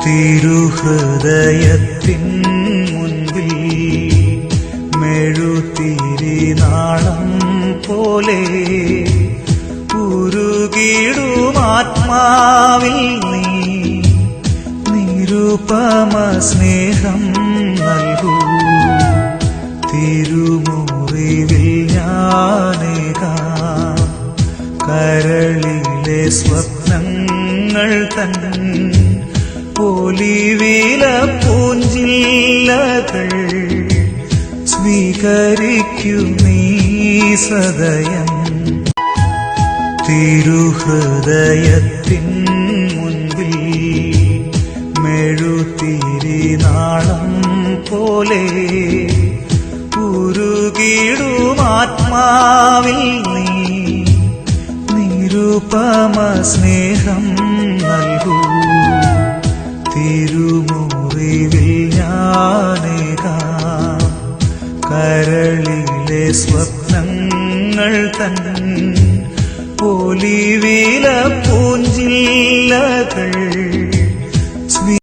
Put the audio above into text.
തിരുഹൃദയത്തിൻ മുൻപിൽ മെഴുതിരിനാളം പോലെ ഉരുകിടുമാത്മാവിൽ നീ നിരുപമ സ്നേഹം നൽകൂ. തിരുമുറിവിൽ ഞാനേകാം കരളിലെ സ്വപ്നങ്ങൾ തൻ ഒലിവില പൂഞ്ചില്ലകൾ സ്വീകരിക്കൂ നീ സദയം. തിരുഹൃദയത്തിൻ മുൻപിൽ മെഴുതിരിനാളം പോലെ ഉരുകിടുമാത്മാവിൽ നീ നിരുപമ സ്നേഹം നൽകൂ. തിരുമുറിവിൽ ഞാനേകാം കരളിലെ സ്വപ്നങ്ങൾ തൻ ഒലിവില പൂഞ്ചില്ലകൾ